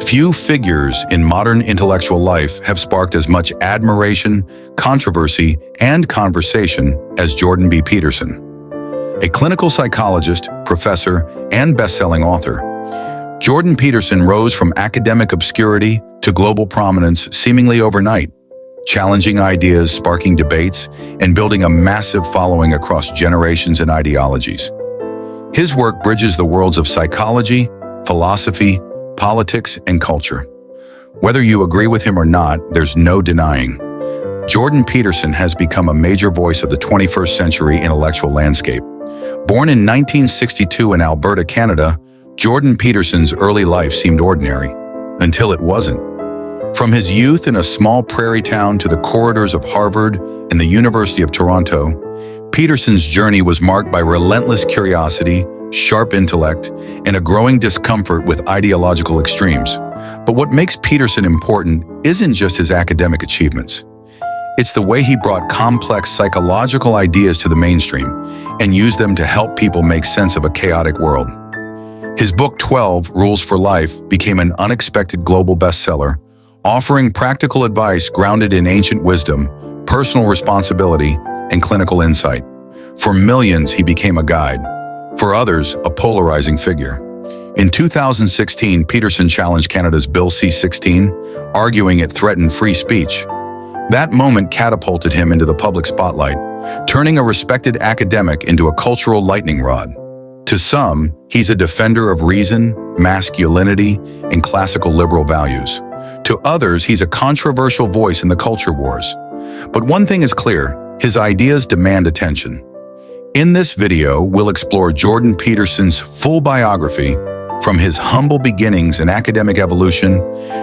Few figures in modern intellectual life have sparked as much admiration, controversy, and conversation as Jordan B. Peterson. A clinical psychologist, professor, and best-selling author, Jordan Peterson rose from academic obscurity to global prominence seemingly overnight, challenging ideas, sparking debates, and building a massive following across generations and ideologies. His work bridges the worlds of psychology, philosophy, politics, and culture. Whether you agree with him or not, there's no denying. Jordan Peterson has become a major voice of the 21st century intellectual landscape. Born in 1962 in Alberta, Canada, Jordan Peterson's early life seemed ordinary, until it wasn't. From his youth in a small prairie town to the corridors of Harvard and the University of Toronto, Peterson's journey was marked by relentless curiosity, sharp intellect, and a growing discomfort with ideological extremes. But what makes Peterson important isn't just his academic achievements. It's the way he brought complex psychological ideas to the mainstream and used them to help people make sense of a chaotic world. His book 12 Rules for Life became an unexpected global bestseller, offering practical advice grounded in ancient wisdom, personal responsibility, and clinical insight. For millions, he became a guide. For others, a polarizing figure. In 2016, Peterson challenged Canada's Bill C-16, arguing it threatened free speech. That moment catapulted him into the public spotlight, turning a respected academic into a cultural lightning rod. To some, he's a defender of reason, masculinity, and classical liberal values. To others, he's a controversial voice in the culture wars. But one thing is clear, his ideas demand attention. In this video, we'll explore Jordan Peterson's full biography, from his humble beginnings and academic evolution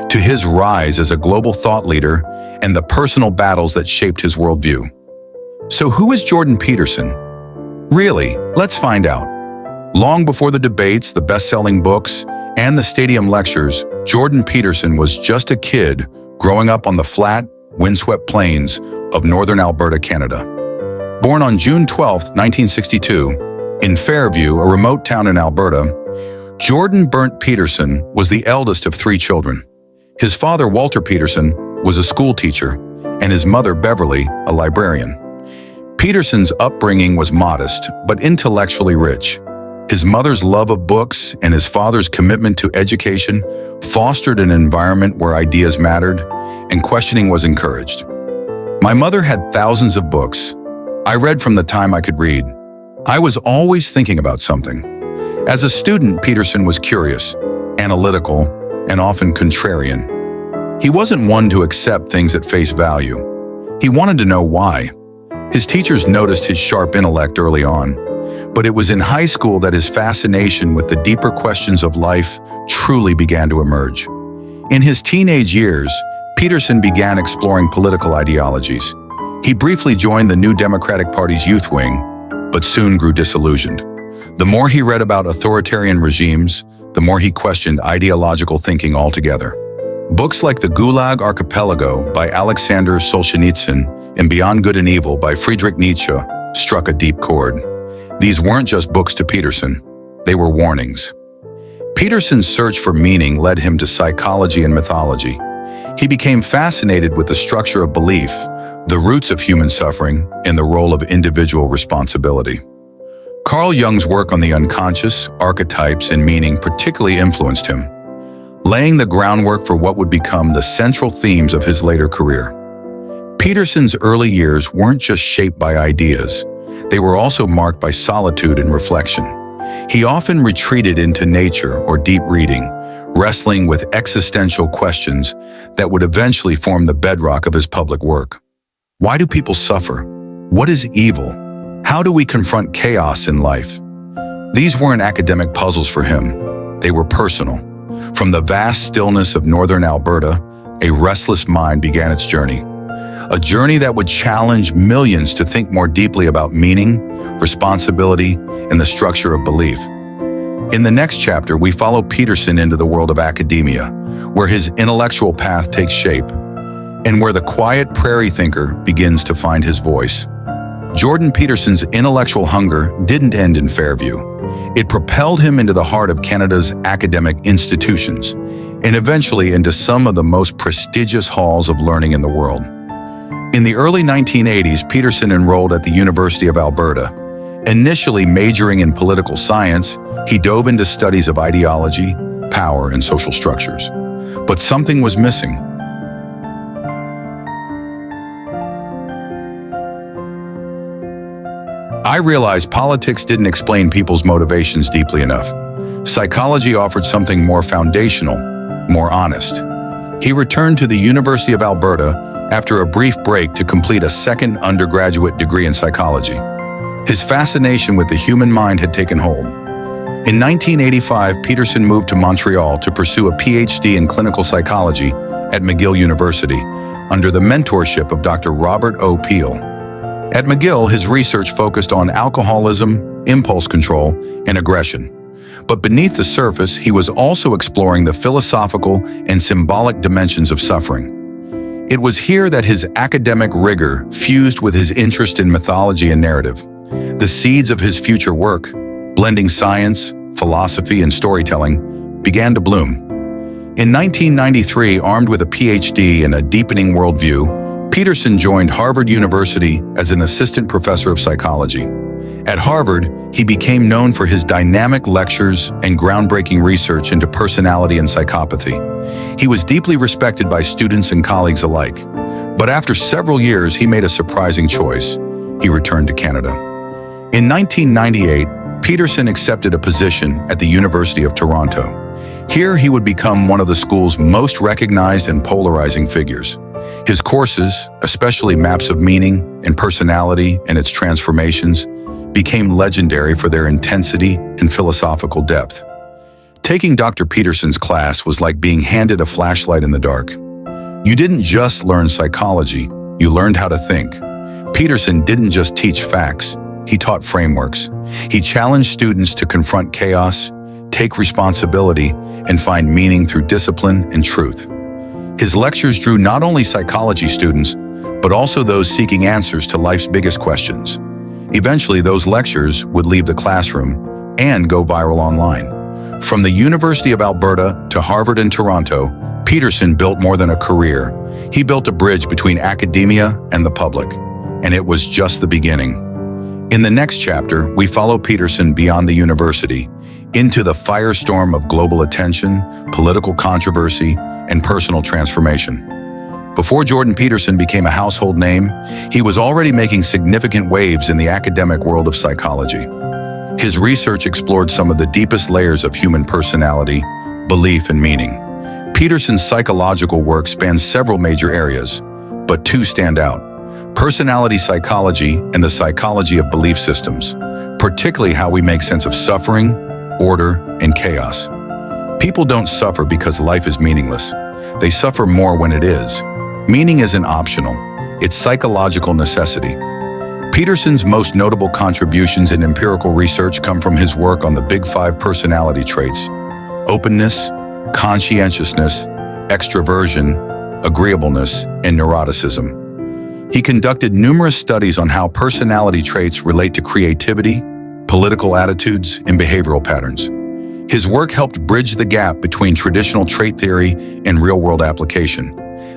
to his rise as a global thought leader and the personal battles that shaped his worldview. So who is Jordan Peterson? Really, let's find out. Long before the debates, the best-selling books, and the stadium lectures, Jordan Peterson was just a kid growing up on the flat, windswept plains of northern Alberta, Canada. Born on June 12, 1962, in Fairview, a remote town in Alberta, Jordan Burnt Peterson was the eldest of 3 children. His father, Walter Peterson, was a school teacher, and his mother, Beverly, a librarian. Peterson's upbringing was modest, but intellectually rich. His mother's love of books and his father's commitment to education fostered an environment where ideas mattered and questioning was encouraged. My mother had thousands of books. I read from the time I could read. I was always thinking about something. As a student, Peterson was curious, analytical, and often contrarian. He wasn't one to accept things at face value. He wanted to know why. His teachers noticed his sharp intellect early on, but it was in high school that his fascination with the deeper questions of life truly began to emerge. In his teenage years, Peterson began exploring political ideologies. He briefly joined the New Democratic Party's youth wing, but soon grew disillusioned. The more he read about authoritarian regimes, the more he questioned ideological thinking altogether. Books like The Gulag Archipelago by Alexander Solzhenitsyn and Beyond Good and Evil by Friedrich Nietzsche struck a deep chord. These weren't just books to Peterson, they were warnings. Peterson's search for meaning led him to psychology and mythology. He became fascinated with the structure of belief, the roots of human suffering, and the role of individual responsibility. Carl Jung's work on the unconscious, archetypes, and meaning particularly influenced him, laying the groundwork for what would become the central themes of his later career. Peterson's early years weren't just shaped by ideas, they were also marked by solitude and reflection. He often retreated into nature or deep reading, wrestling with existential questions that would eventually form the bedrock of his public work. Why do people suffer? What is evil? How do we confront chaos in life? These weren't academic puzzles for him. They were personal. From the vast stillness of northern Alberta, a restless mind began its journey. A journey that would challenge millions to think more deeply about meaning, responsibility, and the structure of belief. In the next chapter, we follow Peterson into the world of academia, where his intellectual path takes shape, and where the quiet prairie thinker begins to find his voice. Jordan Peterson's intellectual hunger didn't end in Fairview. It propelled him into the heart of Canada's academic institutions, and eventually into some of the most prestigious halls of learning in the world. In the early 1980s, Peterson enrolled at the University of Alberta. Initially majoring in political science, he dove into studies of ideology, power, and social structures. But something was missing. I realized politics didn't explain people's motivations deeply enough. Psychology offered something more foundational, more honest. He returned to the University of Alberta after a brief break to complete a second undergraduate degree in psychology. His fascination with the human mind had taken hold. In 1985, Peterson moved to Montreal to pursue a PhD in clinical psychology at McGill University under the mentorship of Dr. Robert O. Peel. At McGill, his research focused on alcoholism, impulse control, and aggression. But beneath the surface, he was also exploring the philosophical and symbolic dimensions of suffering. It was here that his academic rigor fused with his interest in mythology and narrative. The seeds of his future work, blending science, philosophy, and storytelling, began to bloom. In 1993, armed with a PhD and a deepening worldview, Peterson joined Harvard University as an assistant professor of psychology. At Harvard, he became known for his dynamic lectures and groundbreaking research into personality and psychopathy. He was deeply respected by students and colleagues alike. But after several years, he made a surprising choice. He returned to Canada. In 1998, Peterson accepted a position at the University of Toronto. Here, he would become one of the school's most recognized and polarizing figures. His courses, especially Maps of Meaning and Personality and its Transformations, became legendary for their intensity and philosophical depth. Taking Dr. Peterson's class was like being handed a flashlight in the dark. You didn't just learn psychology, you learned how to think. Peterson didn't just teach facts, he taught frameworks. He challenged students to confront chaos, take responsibility, and find meaning through discipline and truth. His lectures drew not only psychology students, but also those seeking answers to life's biggest questions. Eventually, those lectures would leave the classroom and go viral online. From the University of Alberta to Harvard and Toronto, Peterson built more than a career. He built a bridge between academia and the public, and it was just the beginning. In the next chapter, we follow Peterson beyond the university, into the firestorm of global attention, political controversy, and personal transformation. Before Jordan Peterson became a household name, he was already making significant waves in the academic world of psychology. His research explored some of the deepest layers of human personality, belief, and meaning. Peterson's psychological work spans several major areas, but two stand out: personality psychology and the psychology of belief systems, particularly how we make sense of suffering, order, and chaos. People don't suffer because life is meaningless. They suffer more when it is. Meaning isn't optional. It's psychological necessity. Peterson's most notable contributions in empirical research come from his work on the Big Five personality traits: openness, conscientiousness, extroversion, agreeableness, and neuroticism. He conducted numerous studies on how personality traits relate to creativity, political attitudes, and behavioral patterns. His work helped bridge the gap between traditional trait theory and real-world application,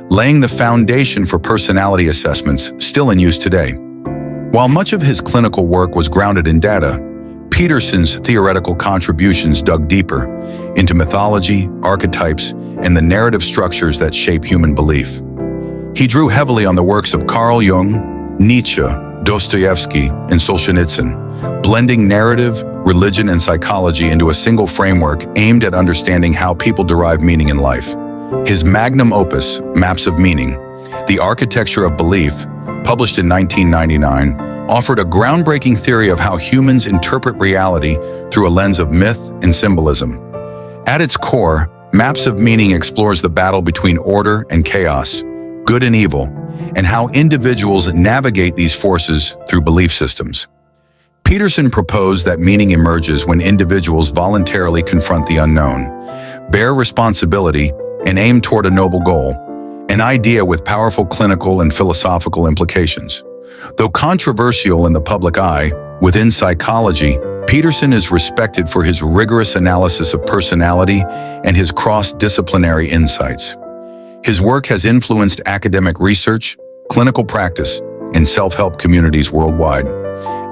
laying the foundation for personality assessments still in use today. While much of his clinical work was grounded in data, Peterson's theoretical contributions dug deeper into mythology, archetypes, and the narrative structures that shape human belief. He drew heavily on the works of Carl Jung, Nietzsche, Dostoevsky, and Solzhenitsyn, blending narrative, religion, and psychology into a single framework aimed at understanding how people derive meaning in life. His magnum opus, Maps of Meaning, The Architecture of Belief, published in 1999, offered a groundbreaking theory of how humans interpret reality through a lens of myth and symbolism. At its core, Maps of Meaning explores the battle between order and chaos, good and evil, and how individuals navigate these forces through belief systems. Peterson proposed that meaning emerges when individuals voluntarily confront the unknown, bear responsibility, and aim toward a noble goal, an idea with powerful clinical and philosophical implications. Though controversial in the public eye, within psychology, Peterson is respected for his rigorous analysis of personality and his cross-disciplinary insights. His work has influenced academic research, clinical practice, and self-help communities worldwide,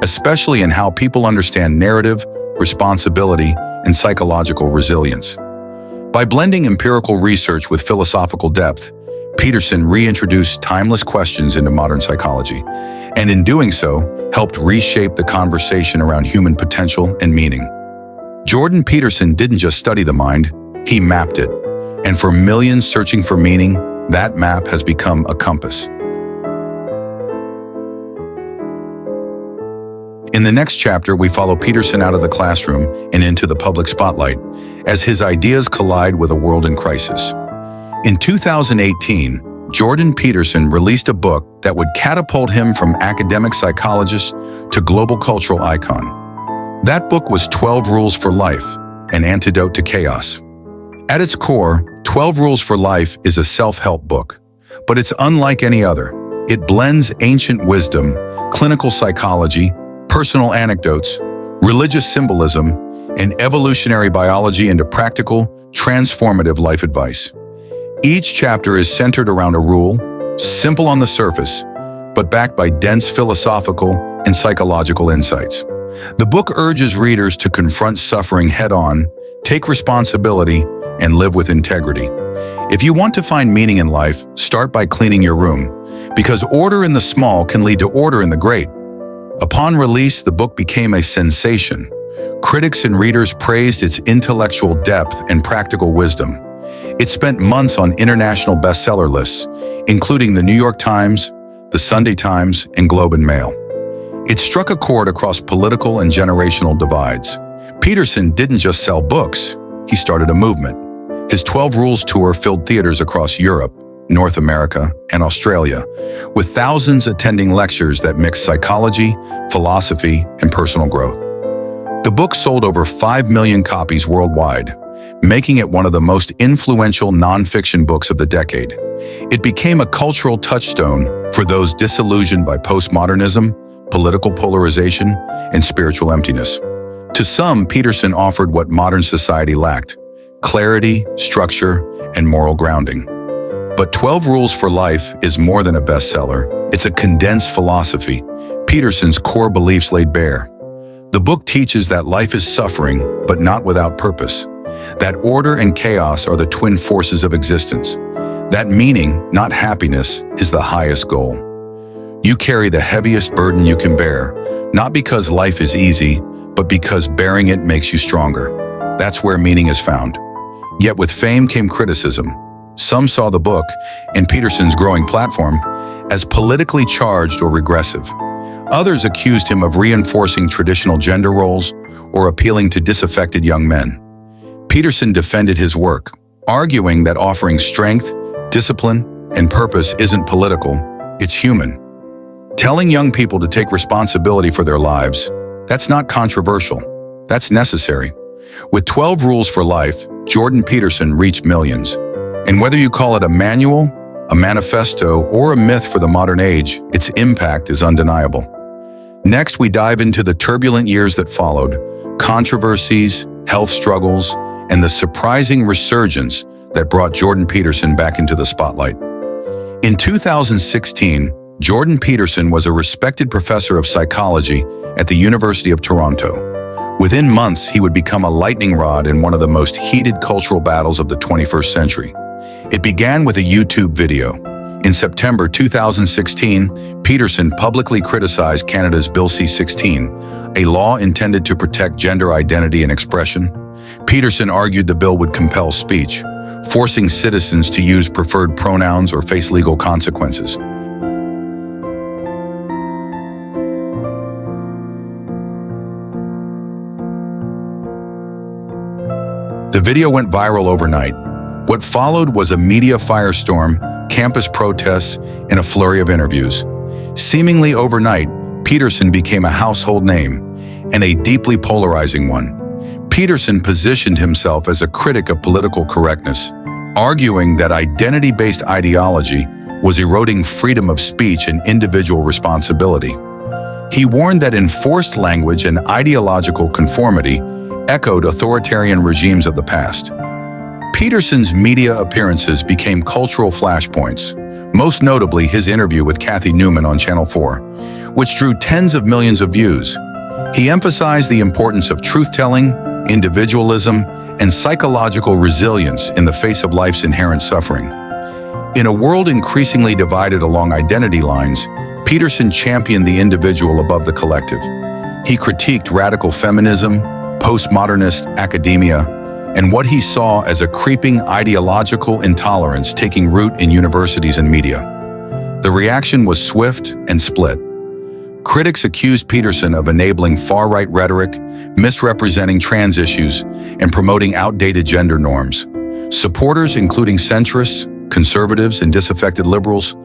especially in how people understand narrative, responsibility, and psychological resilience. By blending empirical research with philosophical depth, Peterson reintroduced timeless questions into modern psychology, and in doing so, helped reshape the conversation around human potential and meaning. Jordan Peterson didn't just study the mind, he mapped it. And for millions searching for meaning, that map has become a compass. In the next chapter, we follow Peterson out of the classroom and into the public spotlight as his ideas collide with a world in crisis. In 2018, Jordan Peterson released a book that would catapult him from academic psychologist to global cultural icon. That book was 12 Rules for Life, an antidote to chaos. At its core, 12 Rules for Life is a self-help book, but it's unlike any other. It blends ancient wisdom, clinical psychology, personal anecdotes, religious symbolism, and evolutionary biology into practical, transformative life advice. Each chapter is centered around a rule, simple on the surface, but backed by dense philosophical and psychological insights. The book urges readers to confront suffering head-on, take responsibility, and live with integrity. If you want to find meaning in life, start by cleaning your room, because order in the small can lead to order in the great. Upon release, the book became a sensation. Critics and readers praised its intellectual depth and practical wisdom. It spent months on international bestseller lists, including the New York Times, the Sunday Times, and Globe and Mail. It struck a chord across political and generational divides. Peterson didn't just sell books, he started a movement. His 12 Rules tour filled theaters across Europe, North America, and Australia, with thousands attending lectures that mixed psychology, philosophy, and personal growth. The book sold over 5 million copies worldwide, making it one of the most influential nonfiction books of the decade. It became a cultural touchstone for those disillusioned by postmodernism, political polarization, and spiritual emptiness. To some, Peterson offered what modern society lacked: clarity, structure, and moral grounding. But 12 Rules for Life is more than a bestseller. It's a condensed philosophy, Peterson's core beliefs laid bare. The book teaches that life is suffering, but not without purpose. That order and chaos are the twin forces of existence. That meaning, not happiness, is the highest goal. You carry the heaviest burden you can bear, not because life is easy, but because bearing it makes you stronger. That's where meaning is found. Yet with fame came criticism. Some saw the book, and Peterson's growing platform, as politically charged or regressive. Others accused him of reinforcing traditional gender roles or appealing to disaffected young men. Peterson defended his work, arguing that offering strength, discipline, and purpose isn't political, it's human. Telling young people to take responsibility for their lives, that's not controversial, that's necessary. With 12 Rules for Life, Jordan Peterson reached millions. And whether you call it a manual, a manifesto, or a myth for the modern age, its impact is undeniable. Next, we dive into the turbulent years that followed, controversies, health struggles, and the surprising resurgence that brought Jordan Peterson back into the spotlight. In 2016, Jordan Peterson was a respected professor of psychology at the University of Toronto. Within months, he would become a lightning rod in one of the most heated cultural battles of the 21st century. It began with a YouTube video. In September 2016, Peterson publicly criticized Canada's Bill C-16, a law intended to protect gender identity and expression. Peterson argued the bill would compel speech, forcing citizens to use preferred pronouns or face legal consequences. The video went viral overnight. What followed was a media firestorm, campus protests, and a flurry of interviews. Seemingly overnight, Peterson became a household name, and a deeply polarizing one. Peterson positioned himself as a critic of political correctness, arguing that identity-based ideology was eroding freedom of speech and individual responsibility. He warned that enforced language and ideological conformity echoed authoritarian regimes of the past. Peterson's media appearances became cultural flashpoints, most notably his interview with Kathy Newman on Channel 4, which drew tens of millions of views. He emphasized the importance of truth-telling, individualism, and psychological resilience in the face of life's inherent suffering. In a world increasingly divided along identity lines, Peterson championed the individual above the collective. He critiqued radical feminism, postmodernist academia, and what he saw as a creeping ideological intolerance taking root in universities and media. The reaction was swift and split. Critics accused Peterson of enabling far-right rhetoric, misrepresenting trans issues, and promoting outdated gender norms. Supporters, including centrists, conservatives, and disaffected liberals,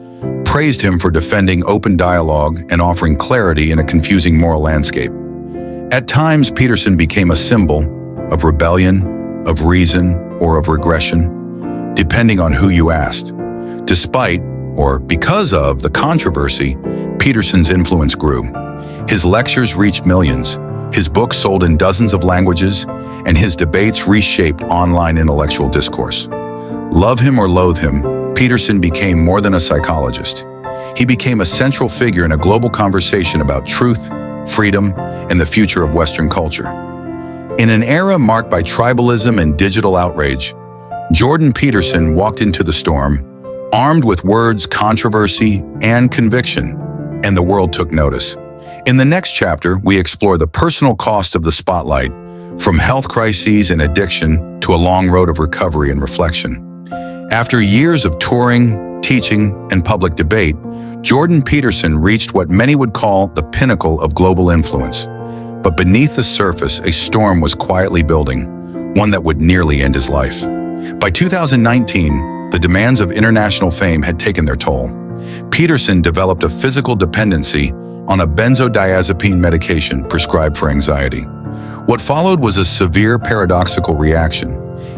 praised him for defending open dialogue and offering clarity in a confusing moral landscape. At times, Peterson became a symbol of rebellion, of reason, or of regression, depending on who you asked. Despite, or because of, the controversy, Peterson's influence grew. His lectures reached millions, his books sold in dozens of languages, and his debates reshaped online intellectual discourse. Love him or loathe him, Peterson became more than a psychologist. He became a central figure in a global conversation about truth, freedom, and the future of Western culture. In an era marked by tribalism and digital outrage, Jordan Peterson walked into the storm, armed with words, controversy, and conviction, and the world took notice. In the next chapter, we explore the personal cost of the spotlight, from health crises and addiction to a long road of recovery and reflection. After years of touring, teaching, and public debate, Jordan Peterson reached what many would call the pinnacle of global influence. But beneath the surface, a storm was quietly building, one that would nearly end his life. By 2019, the demands of international fame had taken their toll. Peterson developed a physical dependency on a benzodiazepine medication prescribed for anxiety. What followed was a severe paradoxical reaction: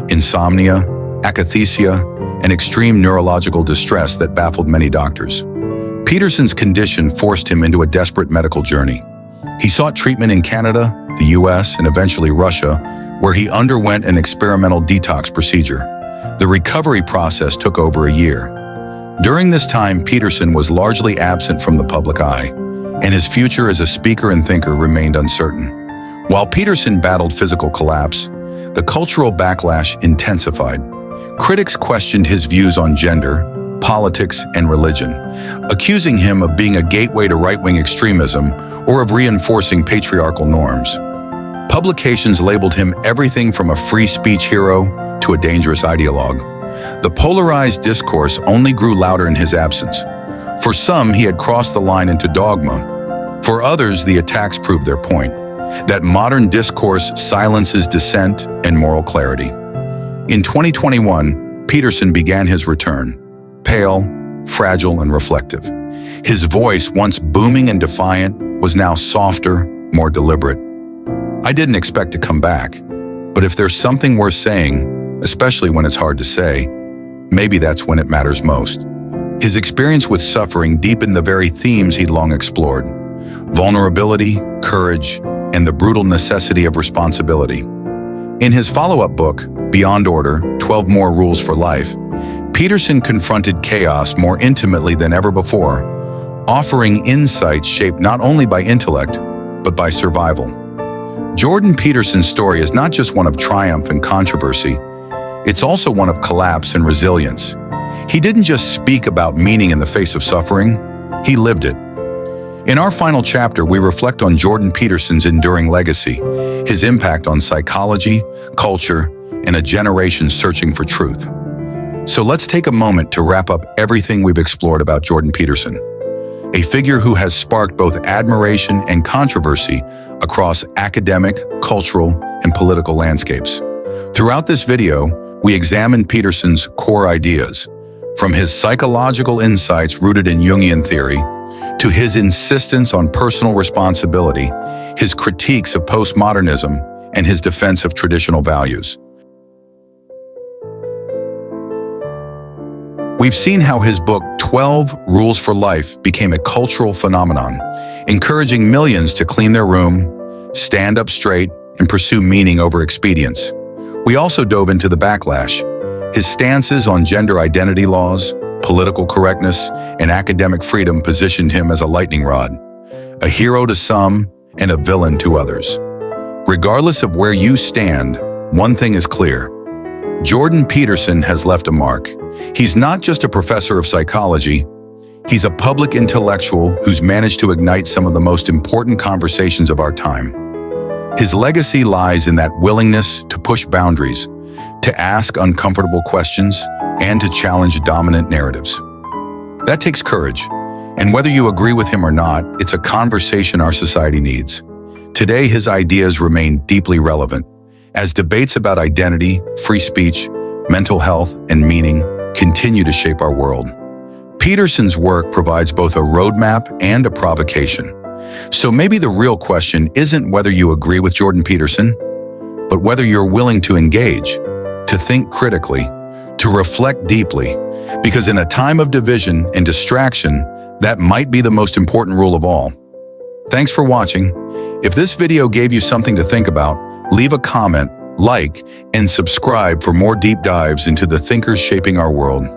insomnia, akathisia, and extreme neurological distress that baffled many doctors. Peterson's condition forced him into a desperate medical journey. He sought treatment in Canada, the US, and eventually Russia, where he underwent an experimental detox procedure. The recovery process took over a year. During this time, Peterson was largely absent from the public eye, and his future as a speaker and thinker remained uncertain. While Peterson battled physical collapse, the cultural backlash intensified. Critics questioned his views on gender, politics, and religion, accusing him of being a gateway to right-wing extremism or of reinforcing patriarchal norms. Publications labeled him everything from a free speech hero to a dangerous ideologue. The polarized discourse only grew louder in his absence. For some, he had crossed the line into dogma. For others, the attacks proved their point, that modern discourse silences dissent and moral clarity. In 2021, Peterson began his return, pale, fragile, and reflective. His voice, once booming and defiant, was now softer, more deliberate. I didn't expect to come back, but if there's something worth saying, especially when it's hard to say, maybe that's when it matters most. His experience with suffering deepened the very themes he'd long explored: vulnerability, courage, and the brutal necessity of responsibility. In his follow-up book, Beyond Order, 12 More Rules for Life, Peterson confronted chaos more intimately than ever before, offering insights shaped not only by intellect, but by survival. Jordan Peterson's story is not just one of triumph and controversy, it's also one of collapse and resilience. He didn't just speak about meaning in the face of suffering, he lived it. In our final chapter, we reflect on Jordan Peterson's enduring legacy, his impact on psychology, culture, and a generation searching for truth. So let's take a moment to wrap up everything we've explored about Jordan Peterson, a figure who has sparked both admiration and controversy across academic, cultural, and political landscapes. Throughout this video, we examine Peterson's core ideas, from his psychological insights rooted in Jungian theory, to his insistence on personal responsibility, his critiques of postmodernism, and his defense of traditional values. We've seen how his book, 12 Rules for Life became a cultural phenomenon, encouraging millions to clean their room, stand up straight, and pursue meaning over expedience. We also dove into the backlash. His stances on gender identity laws, political correctness, and academic freedom positioned him as a lightning rod, a hero to some and a villain to others. Regardless of where you stand, one thing is clear. Jordan Peterson has left a mark. He's not just a professor of psychology, he's a public intellectual who's managed to ignite some of the most important conversations of our time. His legacy lies in that willingness to push boundaries, to ask uncomfortable questions, and to challenge dominant narratives. That takes courage, and whether you agree with him or not, it's a conversation our society needs. Today, his ideas remain deeply relevant, as debates about identity, free speech, mental health, and meaning continue to shape our world. Peterson's work provides both a roadmap and a provocation. So maybe the real question isn't whether you agree with Jordan Peterson, but whether you're willing to engage, to think critically, to reflect deeply, because in a time of division and distraction, that might be the most important rule of all. Thanks for watching. If this video gave you something to think about, leave a comment, like, and subscribe for more deep dives into the thinkers shaping our world.